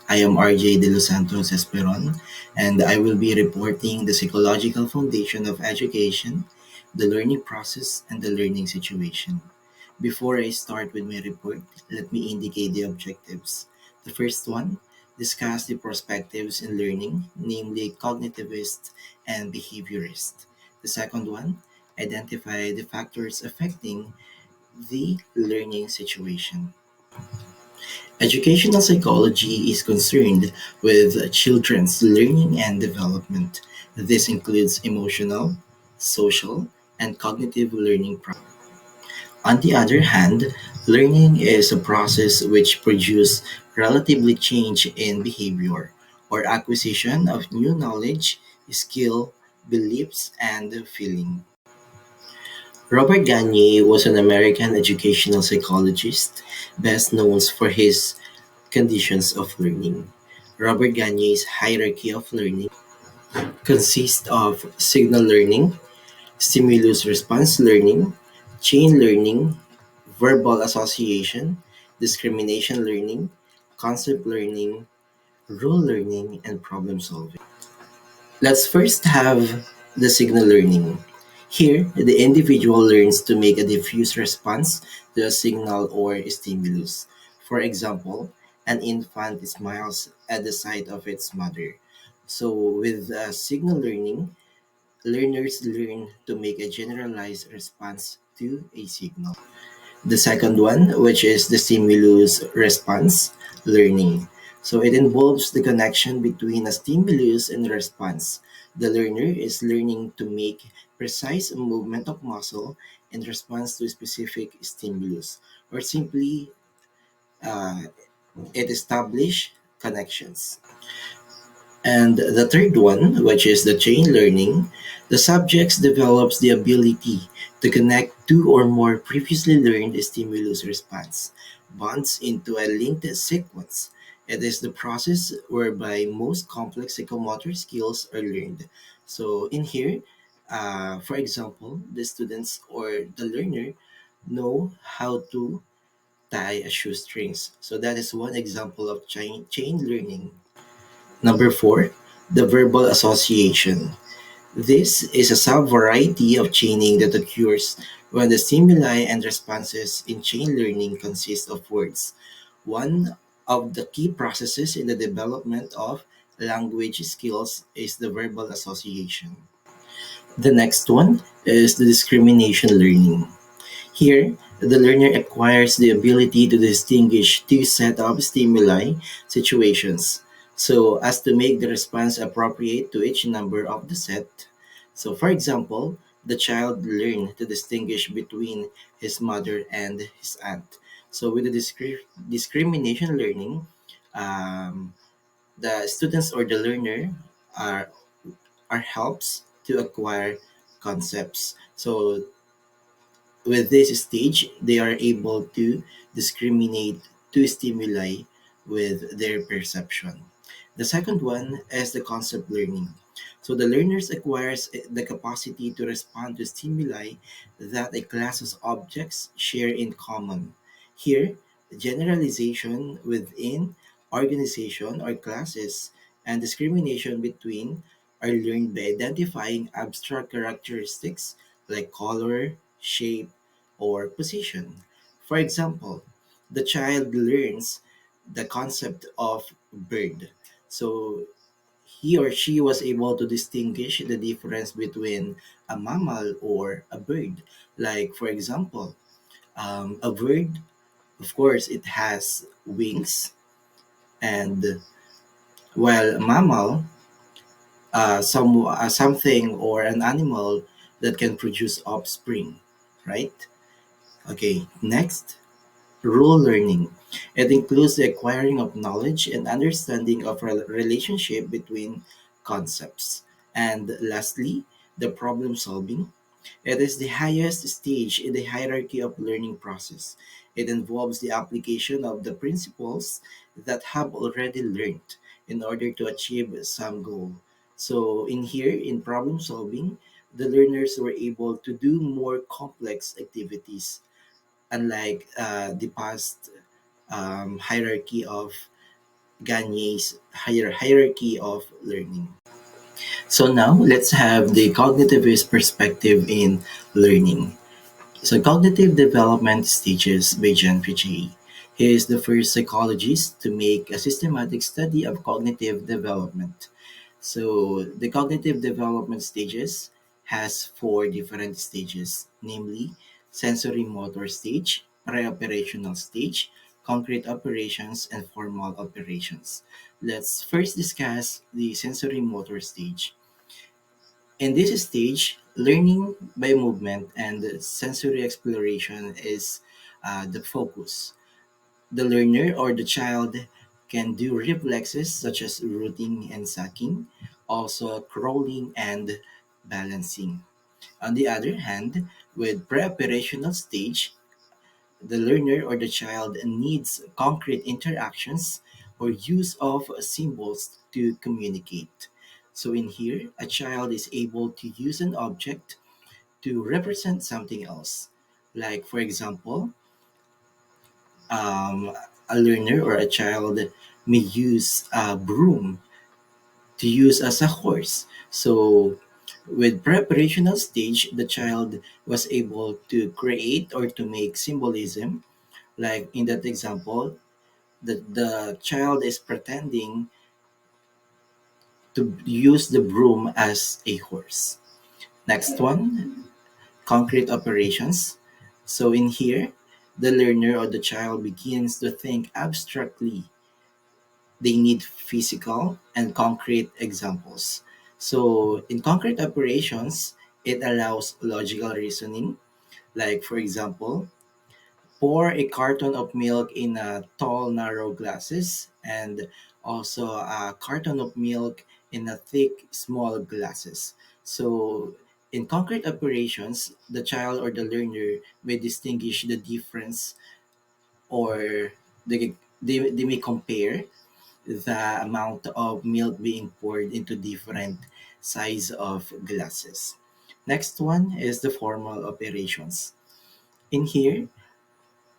I am RJ De Los Santos Esperon, and I will be reporting the psychological foundation of education, the learning process, and the learning situation. Before I start with my report, let me indicate the objectives. The first one, discuss the perspectives in learning, namely cognitivist and behaviorist. The second one, identify the factors affecting the learning situation. Educational psychology is concerned with children's learning and development. This includes emotional, social, and cognitive learning. On the other hand, learning is a process which produces relatively change in behavior or acquisition of new knowledge, skill, beliefs, and feeling. Robert Gagne was an American educational psychologist best known for his conditions of learning. Robert Gagne's hierarchy of learning consists of signal learning, stimulus response learning, chain learning, verbal association, discrimination learning, concept learning, rule learning, and problem solving. Let's first have the signal learning. Here, the individual learns to make a diffuse response to a signal or stimulus. For example, an infant smiles at the sight of its mother. So, with signal learning, learners learn to make a generalized response to a signal. The second one, which is the stimulus response learning. So it involves the connection between a stimulus and a response. The learner is learning to make precise movement of muscle in response to a specific stimulus, or simply uh, it establish connections. And the third one, which is the chain learning, the subjects develops the ability to connect two or more previously learned stimulus response bonds into a linked sequence. It is the process whereby most complex psychomotor skills are learned. So in here, for example, the students or the learner know how to tie a shoestrings. So that is one example of chain learning. Number four, the verbal association. This is a sub-variety of chaining that occurs when the stimuli and responses in chain learning consist of words. One of the key processes in the development of language skills is the verbal association. The next one is the discrimination learning. Here, the learner acquires the ability to distinguish two set of stimuli situations so as to make the response appropriate to each number of the set. So, for example, the child learned to distinguish between his mother and his aunt. So, with the discrimination learning, um, the students or the learner are, are helps to acquire concepts. So, with this stage, they are able to discriminate two stimuli with their perception. The second one is the concept learning. So the learners acquires the capacity to respond to stimuli that a class of objects share in common. Here, generalization within organization or classes and discrimination between are learned by identifying abstract characteristics like color, shape, or position. For example, the child learns the concept of bird. So he or she was able to distinguish the difference between a mammal or a bird. Like, for example, a bird, of course, it has wings, and while a mammal, something or an animal that can produce offspring, right? Okay, next. Rule learning. It includes the acquiring of knowledge and understanding of relationship between concepts. And lastly, the problem solving. It is the highest stage in the hierarchy of learning process. It involves the application of the principles that have already learned in order to achieve some goal. So in here, in problem solving, the learners were able to do more complex activities unlike the past hierarchy of Gagne's hierarchy of learning. So now let's have the cognitivist perspective in learning. So cognitive development stages by Jean Piaget. He is the first psychologist to make a systematic study of cognitive development. So the cognitive development stages has four different stages, namely sensory motor stage, pre-operational stage, concrete operations, and formal operations. Let's first discuss the sensory motor stage. In this stage, learning by movement and sensory exploration is the focus. The learner or the child can do reflexes such as rooting and sucking, also crawling and balancing. On the other hand, with pre-operational stage, the learner or the child needs concrete interactions or use of symbols to communicate. So in here, a child is able to use an object to represent something else. Like for example, um, a learner or a child may use a broom to use as a horse. So with preparational stage, the child was able to create or to make symbolism. Like in that example, the child is pretending to use the broom as a horse. Next one, concrete operations. So in here, the learner or the child begins to think abstractly. They need physical and concrete examples. So in concrete operations, it allows logical reasoning. Like for example, pour a carton of milk in a tall, narrow glasses, and also a carton of milk in a thick, small glasses. So, in concrete operations, the child or the learner may distinguish the difference, or they may compare the amount of milk being poured into different size of glasses. Next one is the formal operations. In here,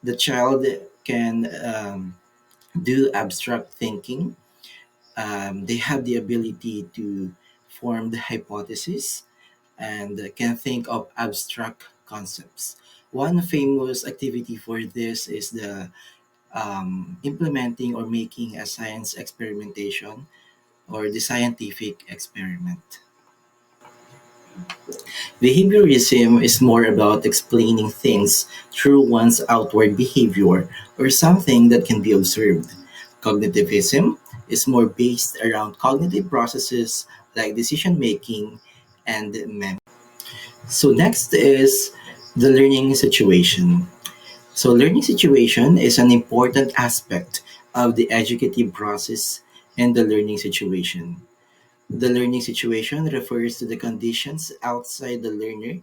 the child can do abstract thinking. They have the ability to form the hypothesis and can think of abstract concepts. One famous activity for this is the implementing or making a science experimentation or the scientific experiment. Behaviorism is more about explaining things through one's outward behavior or something that can be observed. Cognitivism is more based around cognitive processes like decision making and memory. So, next is the learning situation. So, learning situation is an important aspect of the educative process and the learning situation. The learning situation refers to the conditions outside the learner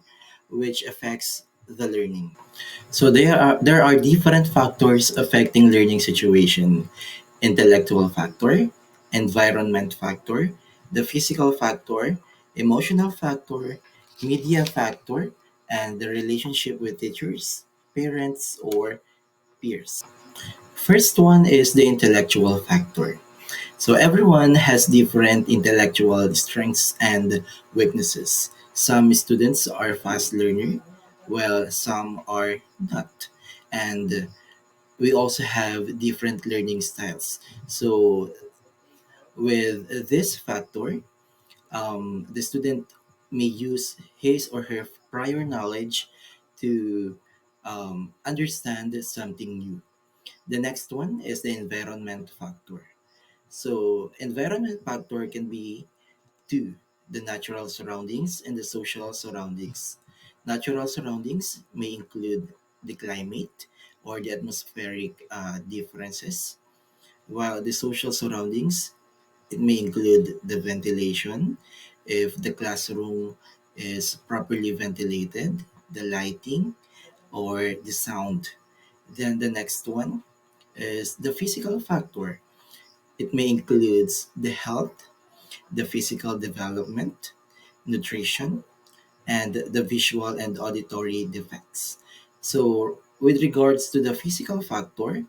which affects the learning. So there are different factors affecting learning situation. Intellectual factor, environment factor, the physical factor, emotional factor, media factor, and the relationship with teachers, parents, or peers. First one is the intellectual factor. So everyone has different intellectual strengths and weaknesses. Some students are fast learner, while some are not. And we also have different learning styles. So with this factor, the student may use his or her prior knowledge to understand something new. The next one is the environment factor. So environment factor can be two, the natural surroundings and the social surroundings. Natural surroundings may include the climate or the atmospheric differences, while the social surroundings, it may include the ventilation, if the classroom is properly ventilated, the lighting, or the sound. Then the next one is the physical factor. It may include the health, the physical development, nutrition, and the visual and auditory defects. So, with regards to the physical factor,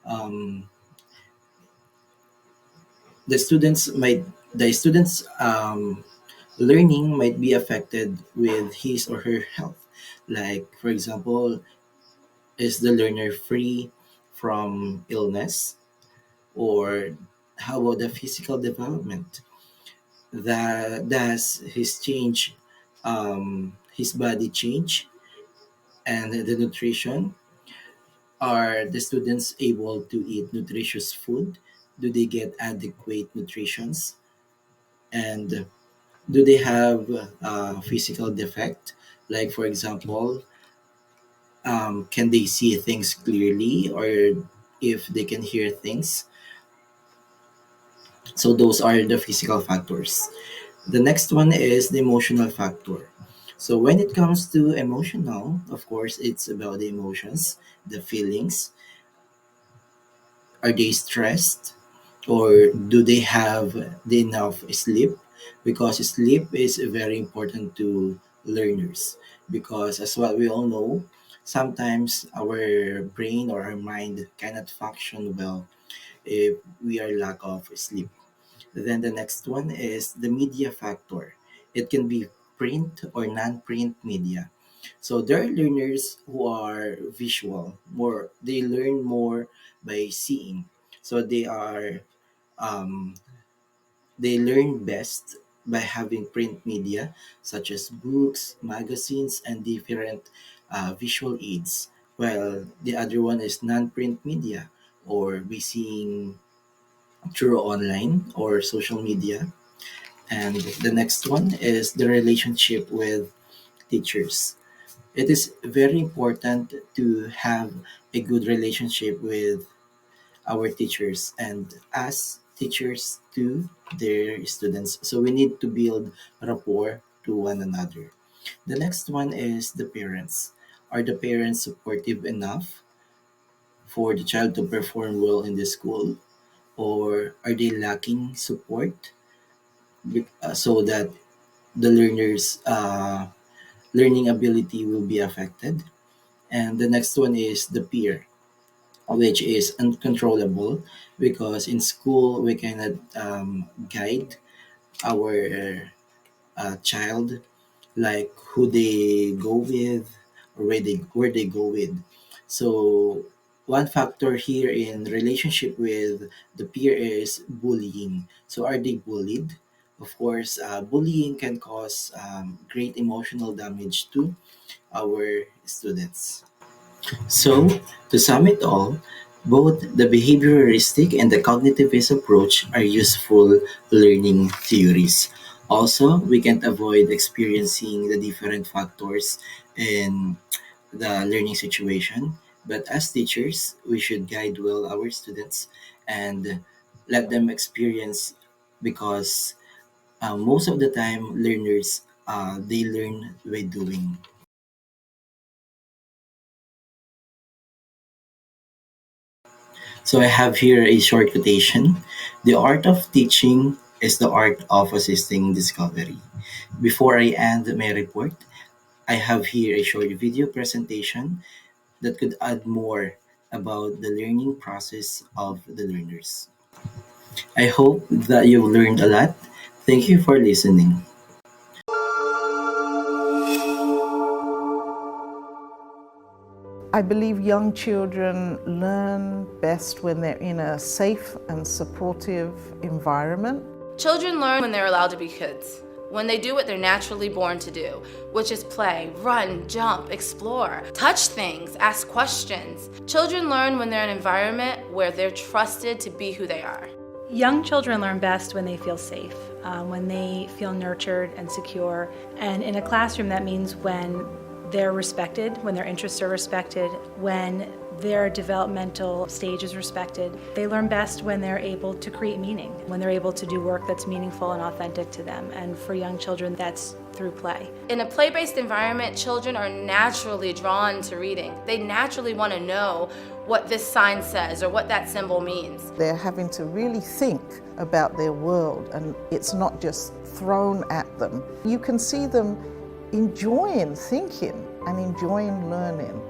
um, The students might the students learning might be affected with his or her health. Like for example, is the learner free from illness, or how about the physical development? That does his change, his body change, and the nutrition. Are the students able to eat nutritious food? Do they get adequate nutritions? And do they have physical defect? Like for example, can they see things clearly, or if they can hear things? So those are the physical factors. The next one is the emotional factor. So when it comes to emotional, of course, it's about the emotions, the feelings. Are they stressed, or do they have the enough sleep? Because sleep is very important to learners, because as what we all know, sometimes our brain or our mind cannot function well if we are lack of sleep. Then the next one is the media factor. It can be print or non-print media. So there are learners who are visual, more they learn more by seeing. So um, they learn best by having print media such as books, magazines, and different visual aids. While the other one is non-print media, or we seeing through online or social media. And the next one is the relationship with teachers. It is very important to have a good relationship with our teachers and as teachers to their students. So we need to build rapport to one another. The next one is the parents. Are the parents supportive enough for the child to perform well in the school? Or are they lacking support so that the learner's learning ability will be affected? And the next one is the peer, which is uncontrollable, because in school we cannot guide our child, like who they go with or where they go with. So one factor here in relationship with the peer is bullying. So are they bullied? Of course, bullying can cause great emotional damage to our students. So, to sum it all, both the behavioristic and the cognitivist approach are useful learning theories. Also, we can't avoid experiencing the different factors in the learning situation, but as teachers, we should guide well our students and let them experience, because most of the time learners they learn by doing. So I have here a short quotation. The art of teaching is the art of assisting discovery. Before I end my report, I have here a short video presentation that could add more about the learning process of the learners. I hope that you've learned a lot. Thank you for listening. I believe young children learn best when they're in a safe and supportive environment. Children learn when they're allowed to be kids, when they do what they're naturally born to do, which is play, run, jump, explore, touch things, ask questions. Children learn when they're in an environment where they're trusted to be who they are. Young children learn best when they feel safe, when they feel nurtured and secure. And in a classroom, that means when they're respected, when their interests are respected, when their developmental stage is respected. They learn best when they're able to create meaning, when they're able to do work that's meaningful and authentic to them. And for young children, that's through play. In a play-based environment, children are naturally drawn to reading. They naturally want to know what this sign says or what that symbol means. They're having to really think about their world, and it's not just thrown at them. You can see them enjoying thinking and enjoying learning.